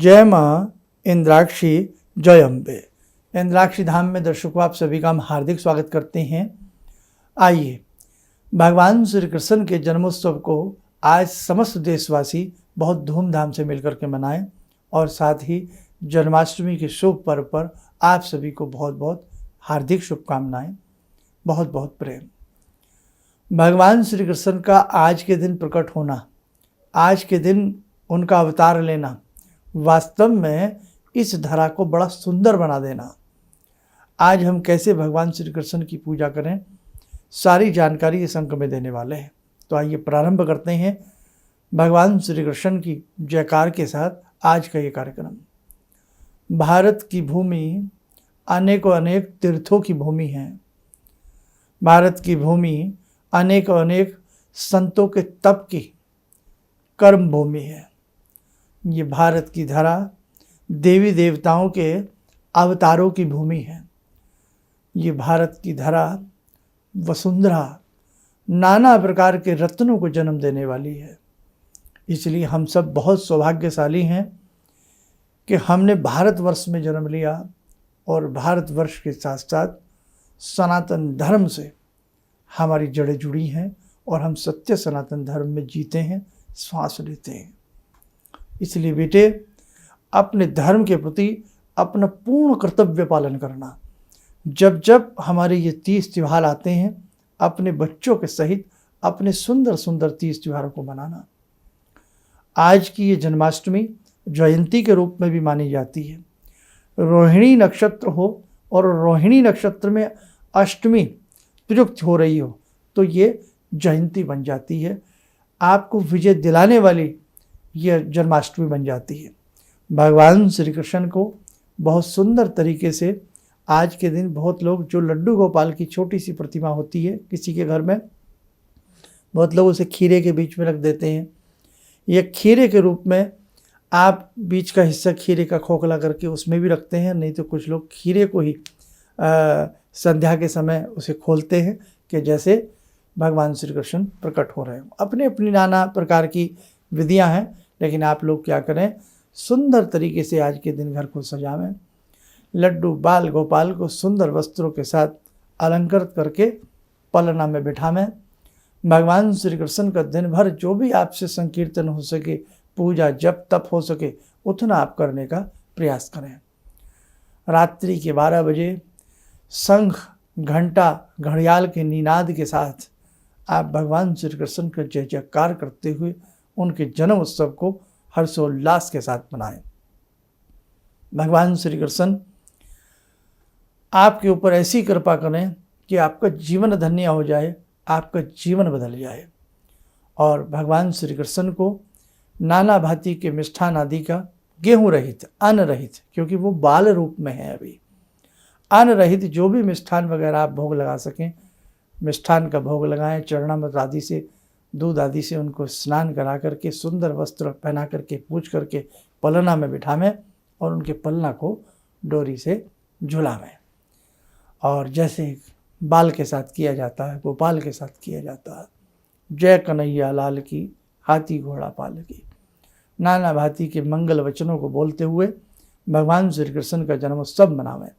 जय माँ इंद्राक्षी जय अम्बे। इंद्राक्षी धाम में दर्शकों आप सभी का हम हार्दिक स्वागत करते हैं। आइए भगवान श्री कृष्ण के जन्मोत्सव को आज समस्त देशवासी बहुत धूमधाम से मिलकर के मनाएं और साथ ही जन्माष्टमी के शुभ पर्व पर आप सभी को बहुत बहुत हार्दिक शुभकामनाएं, बहुत बहुत प्रेम। भगवान श्री कृष्ण का आज के दिन प्रकट होना, आज के दिन उनका अवतार लेना वास्तव में इस धरा को बड़ा सुंदर बना देना। आज हम कैसे भगवान श्री कृष्ण की पूजा करें, सारी जानकारी इस अंक में देने वाले हैं। तो आइए प्रारंभ करते हैं भगवान श्री कृष्ण की जयकार के साथ आज का ये कार्यक्रम। भारत की भूमि अनेकों अनेक तीर्थों की भूमि है। भारत की भूमि अनेकों अनेक संतों के तप की कर्म भूमि है। ये भारत की धरा देवी देवताओं के अवतारों की भूमि है। ये भारत की धरा वसुंधरा नाना प्रकार के रत्नों को जन्म देने वाली है। इसलिए हम सब बहुत सौभाग्यशाली हैं कि हमने भारतवर्ष में जन्म लिया और भारतवर्ष के साथ साथ सनातन धर्म से हमारी जड़ें जुड़ी हैं और हम सत्य सनातन धर्म में जीते हैं, श्वास लेते हैं। इसलिए बेटे, अपने धर्म के प्रति अपना पूर्ण कर्तव्य पालन करना। जब जब हमारे ये तीज त्यौहार आते हैं, अपने बच्चों के सहित अपने सुंदर सुंदर तीज त्योहारों को मनाना। आज की ये जन्माष्टमी जयंती के रूप में भी मानी जाती है। रोहिणी नक्षत्र हो और रोहिणी नक्षत्र में अष्टमी प्रयुक्त हो रही हो तो ये जयंती बन जाती है। आपको विजय दिलाने वाली यह जन्माष्टमी बन जाती है। भगवान श्री कृष्ण को बहुत सुंदर तरीके से आज के दिन बहुत लोग, जो लड्डू गोपाल की छोटी सी प्रतिमा होती है किसी के घर में, बहुत लोग उसे खीरे के बीच में रख देते हैं। यह खीरे के रूप में आप बीच का हिस्सा खीरे का खोखला करके उसमें भी रखते हैं, नहीं तो कुछ लोग खीरे को ही संध्या के समय उसे खोलते हैं कि जैसे भगवान श्री कृष्ण प्रकट हो रहे हो। अपने अपनी नाना प्रकार की विधियां हैं, लेकिन आप लोग क्या करें, सुंदर तरीके से आज के दिन घर को सजावें। लड्डू बाल गोपाल को सुंदर वस्त्रों के साथ अलंकृत करके पलना में बिठावें। भगवान श्री कृष्ण का दिन भर जो भी आपसे संकीर्तन हो सके, पूजा जप तप हो सके, उतना आप करने का प्रयास करें। रात्रि के 12 बजे शंख घंटा घड़ियाल के निनाद के साथ आप भगवान श्री कृष्ण का जय जयकार करते हुए उनके जन्म उत्सव को हर्षोल्लास के साथ मनाएं। भगवान श्री कृष्ण आपके ऊपर ऐसी कृपा करें कि आपका जीवन धन्य हो जाए, आपका जीवन बदल जाए। और भगवान श्री कृष्ण को नाना भांति के मिष्ठान आदि का, गेहूं रहित, अन्न रहित, क्योंकि वो बाल रूप में है अभी, अन्न रहित जो भी मिष्ठान वगैरह आप भोग लगा सकें, मिष्ठान का भोग लगाएं। चरणामृत आदि से, दूध आदि से उनको स्नान करा करके, सुंदर वस्त्र पहना करके, पूज करके पलना में बिठावें और उनके पलना को डोरी से झुलावें। और जैसे बाल के साथ किया जाता है, गोपाल के साथ किया जाता है। जय कन्हैया लाल की, हाथी घोड़ा पाल की, नाना भांति के मंगल वचनों को बोलते हुए भगवान श्री कृष्ण का जन्मोत्सव मनावें।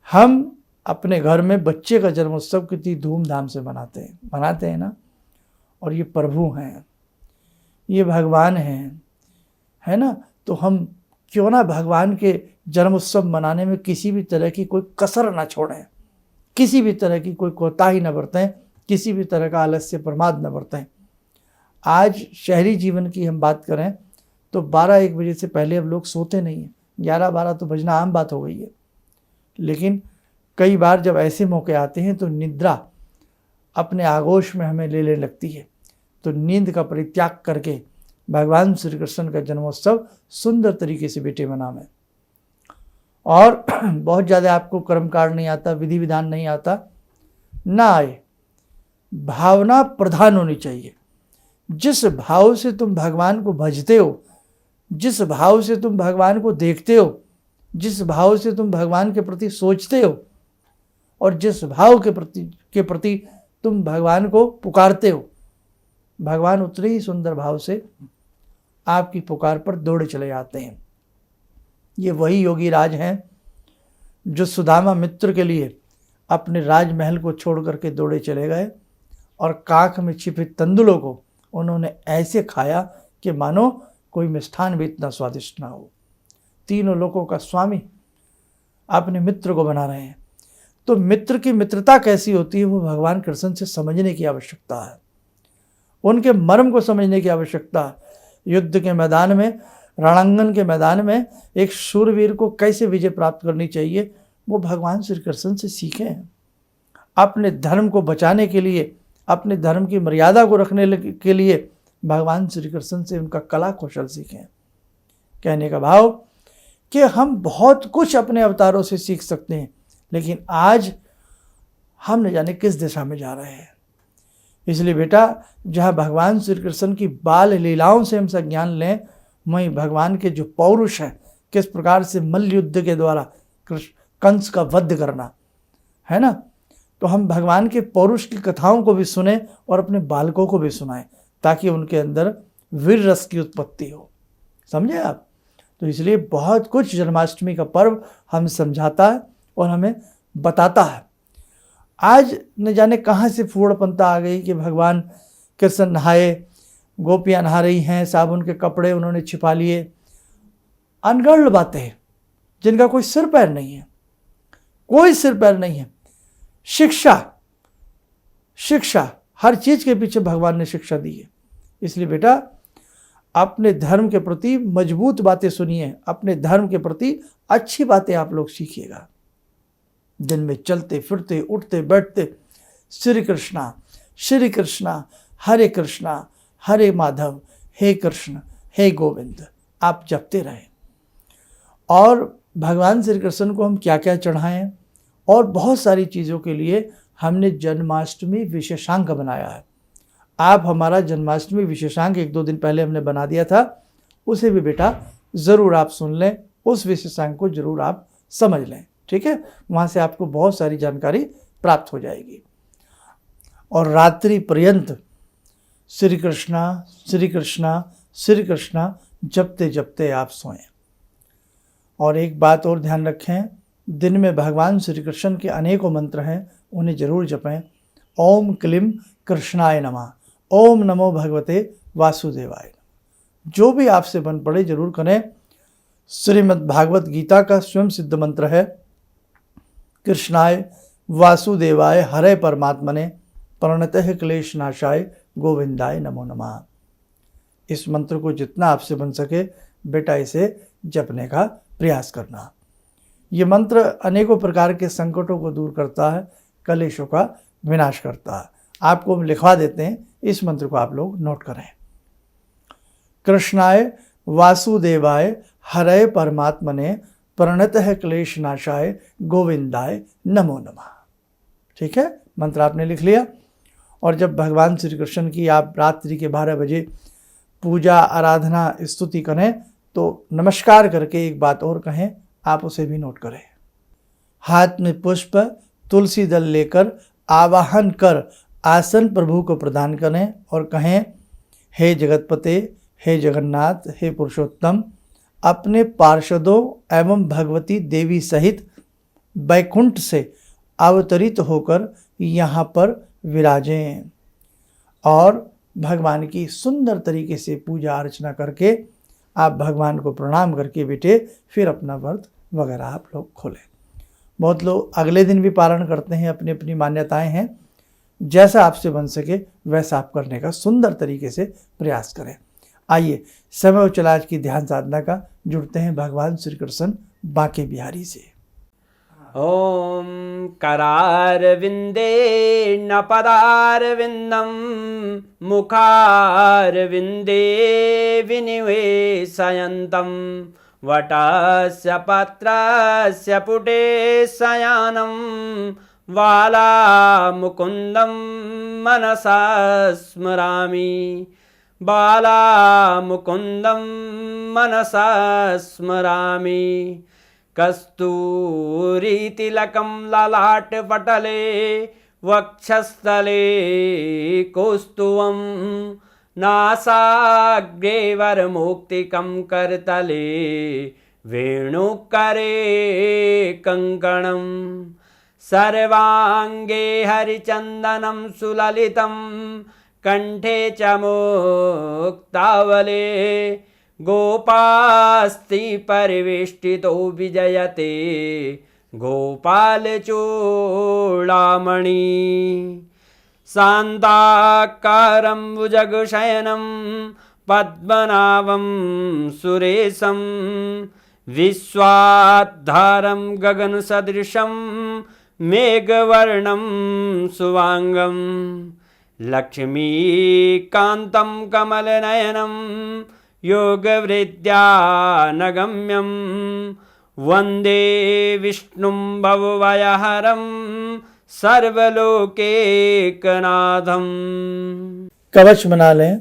हम अपने घर में बच्चे का जन्मोत्सव कितनी धूमधाम से मनाते हैं ना। और ये प्रभु हैं, ये भगवान हैं, है ना। तो हम क्यों ना भगवान के जन्मोत्सव मनाने में किसी भी तरह की कोई कसर ना छोड़ें, किसी भी तरह की कोई कोताही न बरतें, किसी भी तरह का आलस्य प्रमाद न बरतें। आज शहरी जीवन की हम बात करें तो 12-1 बजे से पहले अब लोग सोते नहीं हैं। 11-12 तो बजना आम बात हो गई है। लेकिन कई बार जब ऐसे मौके आते हैं तो निद्रा अपने आगोश में हमें ले लगती है। तो नींद का परित्याग करके भगवान श्री कृष्ण का जन्मोत्सव सुंदर तरीके से बेटे मनावें। और बहुत ज़्यादा आपको कर्मकांड नहीं आता, विधि विधान नहीं आता, ना आए, भावना प्रधान होनी चाहिए। जिस भाव से तुम भगवान को भजते हो, जिस भाव से तुम भगवान को देखते हो, जिस भाव से तुम भगवान के प्रति सोचते हो और जिस भाव के प्रति तुम भगवान को पुकारते हो, भगवान उतने ही सुंदर भाव से आपकी पुकार पर दौड़े चले जाते हैं। ये वही योगी राज हैं जो सुदामा मित्र के लिए अपने राजमहल को छोड़ करके दौड़े चले गए और काख में छिपे तंदुलों को उन्होंने ऐसे खाया कि मानो कोई मिष्ठान भी इतना स्वादिष्ट ना हो। तीनों लोगों का स्वामी अपने मित्र को बना रहे हैं। तो मित्र की मित्रता कैसी होती है वो भगवान कृष्ण से समझने की आवश्यकता है, उनके मर्म को समझने की आवश्यकता है। युद्ध के मैदान में, रणांगन के मैदान में एक शूरवीर को कैसे विजय प्राप्त करनी चाहिए वो भगवान श्री कृष्ण से सीखे हैं। अपने धर्म को बचाने के लिए, अपने धर्म की मर्यादा को रखने के लिए भगवान श्री कृष्ण से उनका कला कौशल सीखें। कहने का भाव कि हम बहुत कुछ अपने अवतारों से सीख सकते हैं, लेकिन आज हम न जाने किस दिशा में जा रहे हैं। इसलिए बेटा, जहाँ भगवान श्री कृष्ण की बाल लीलाओं से हम संज्ञान लें, वहीं भगवान के जो पौरुष हैं, किस प्रकार से मल्ल युद्ध के द्वारा कंस का वध करना है ना, तो हम भगवान के पौरुष की कथाओं को भी सुने और अपने बालकों को भी सुनाएं, ताकि उनके अंदर वीर रस की उत्पत्ति हो। समझे आप? तो इसलिए बहुत कुछ जन्माष्टमी का पर्व हमें समझाता है और हमें बताता है। आज न जाने कहाँ से फूड़पंता आ गई कि भगवान कृष्ण नहाए, गोपियाँ नहा रही हैं, साबुन के कपड़े उन्होंने छिपा लिए। अनगढ़ बातें जिनका कोई सिर पैर नहीं है, कोई सिर पैर नहीं है। शिक्षा हर चीज़ के पीछे भगवान ने शिक्षा दी है। इसलिए बेटा, अपने धर्म के प्रति मजबूत बातें सुनिए, अपने धर्म के प्रति अच्छी बातें आप लोग सीखिएगा। दिन में चलते फिरते उठते बैठते श्री कृष्णा हरे माधव, हे कृष्ण हे गोविंद आप जपते रहें। और भगवान श्री कृष्ण को हम क्या क्या चढ़ाएं, और बहुत सारी चीज़ों के लिए हमने जन्माष्टमी विशेषांक बनाया है। आप हमारा जन्माष्टमी विशेषांक 1-2 दिन पहले हमने बना दिया था, उसे भी बेटा ज़रूर आप सुन लें, उस विशेषांक को ज़रूर आप समझ लें, ठीक है। वहाँ से आपको बहुत सारी जानकारी प्राप्त हो जाएगी। और रात्रि पर्यंत श्री कृष्णा जपते जपते आप सोएं। और एक बात और ध्यान रखें, दिन में भगवान श्री कृष्ण के अनेकों मंत्र हैं, उन्हें जरूर जपें। ओम क्लीम कृष्णाय नमः, ओम नमो भगवते वासुदेवाय। जो भी आपसे बन पड़े जरूर करें। श्रीमद् भागवत गीता का स्वयं सिद्ध मंत्र है, कृष्णाय वासुदेवाय हरे परमात्मने प्रणतः क्लेश नाशाय गोविंदाय नमो नमः। इस मंत्र को जितना आपसे बन सके बेटा इसे जपने का प्रयास करना। ये मंत्र अनेकों प्रकार के संकटों को दूर करता है, कलेशों का विनाश करता है। आपको हम लिखवा देते हैं, इस मंत्र को आप लोग नोट करें। कृष्णाय वासुदेवाय हरे परमात्मने प्रणतः क्लेश नाशाय गोविंदाय नमो नमः। ठीक है, मंत्र आपने लिख लिया। और जब भगवान श्री कृष्ण की आप रात्रि के 12 बजे पूजा आराधना स्तुति करें तो नमस्कार करके एक बात और कहें, आप उसे भी नोट करें। हाथ में पुष्प तुलसी दल लेकर आवाहन कर आसन प्रभु को प्रदान करें और कहें, हे जगतपते, हे जगन्नाथ, हे पुरुषोत्तम, अपने पार्षदों एवं भगवती देवी सहित बैकुंठ से अवतरित होकर यहाँ पर विराजें। और भगवान की सुंदर तरीके से पूजा अर्चना करके आप भगवान को प्रणाम करके बेटे फिर अपना व्रत वगैरह आप लोग खोलें। बहुत लोग अगले दिन भी पारण करते हैं, अपनी अपनी मान्यताएं हैं। जैसा आपसे बन सके वैसा आप करने का सुंदर तरीके से प्रयास करें। आइए समय और चला आज की ध्यान साधना का जुड़ते हैं भगवान श्री कृष्ण बांके बिहारी से। ओम करारविंदे न पदारविंदम मुखारविंदे विनिवेशयन्तम वटस्य पत्रस्य पुटे शयानं बालामुकुन्दं मनसा स्मरामि, बालामुकुन्दं मनसा स्मरामि। कस्तूरीतिलकं ललाटपटले वक्षस्थले कौस्तुभं नासाग्रे वरमौक्तिकं करतले वेणुकरे कङ्कणं सर्वाङ्गे हरिचन्दनं सुललितं कण्ठे च मुक्तावले गोपास्ति परिवेष्टितो विजयते गोपालचूडामणि शान्ताकारं भुजगशयनं पद्मनाभं सुरेशं विश्वाधारं गगनसदृशं मेघवर्णं शुभांगं लक्ष्मीकान्तं कमलनयनं योगवृद्ध्यानगम्यं वन्दे विष्णुं भवभयहरं सर्वलोकैकनाथम्। कवच बना लें।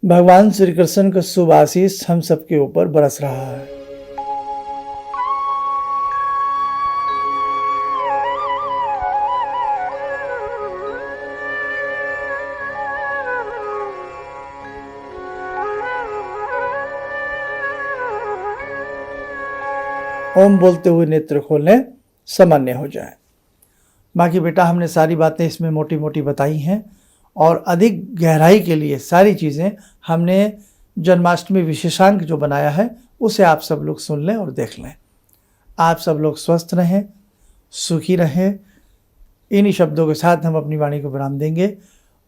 भगवान श्री कृष्ण का शुभ आशीष हम सबके ऊपर बरस रहा है। ओम बोलते हुए नेत्र खोलें, सामान्य हो जाए। बाकी बेटा हमने सारी बातें इसमें मोटी मोटी बताई हैं और अधिक गहराई के लिए सारी चीज़ें हमने जन्माष्टमी विशेषांक जो बनाया है उसे आप सब लोग सुन लें और देख लें। आप सब लोग स्वस्थ रहें, सुखी रहें। इन्हीं शब्दों के साथ हम अपनी वाणी को विराम देंगे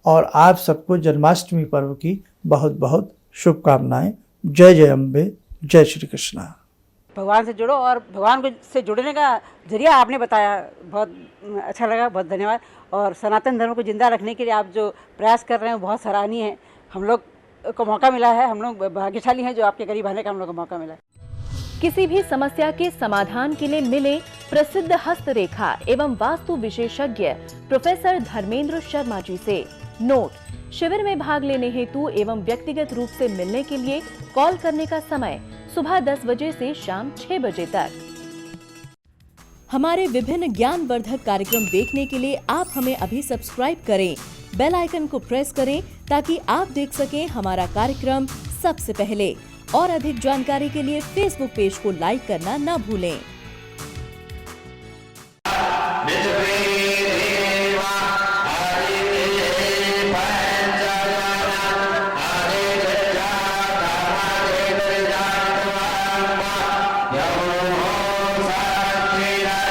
और आप सबको जन्माष्टमी पर्व की बहुत बहुत शुभकामनाएं। जय जय अम्बे, जय श्री कृष्णा। भगवान से जुड़ो और भगवान को से जुड़ने का जरिया आपने बताया, बहुत अच्छा लगा, बहुत धन्यवाद। और सनातन धर्म को जिंदा रखने के लिए आप जो प्रयास कर रहे हैं बहुत सराहनीय है। हम लोग को मौका मिला है, हम लोग भाग्यशाली हैं जो आपके करीब आने का हम लोग को मौका मिला है। किसी भी समस्या के समाधान के लिए मिले प्रसिद्ध हस्तरेखा एवं वास्तु विशेषज्ञ प्रोफेसर धर्मेंद्र शर्मा जी से। नोट: शिविर में भाग लेने हेतु एवं व्यक्तिगत रूप से मिलने के लिए कॉल करने का समय सुबह 10 बजे से शाम 6 बजे तक। हमारे विभिन्न ज्ञानवर्धक कार्यक्रम देखने के लिए आप हमें अभी सब्सक्राइब करें, बेल आइकन को प्रेस करें ताकि आप देख सकें हमारा कार्यक्रम सबसे पहले। और अधिक जानकारी के लिए फेसबुक पेज को लाइक करना न भूलें।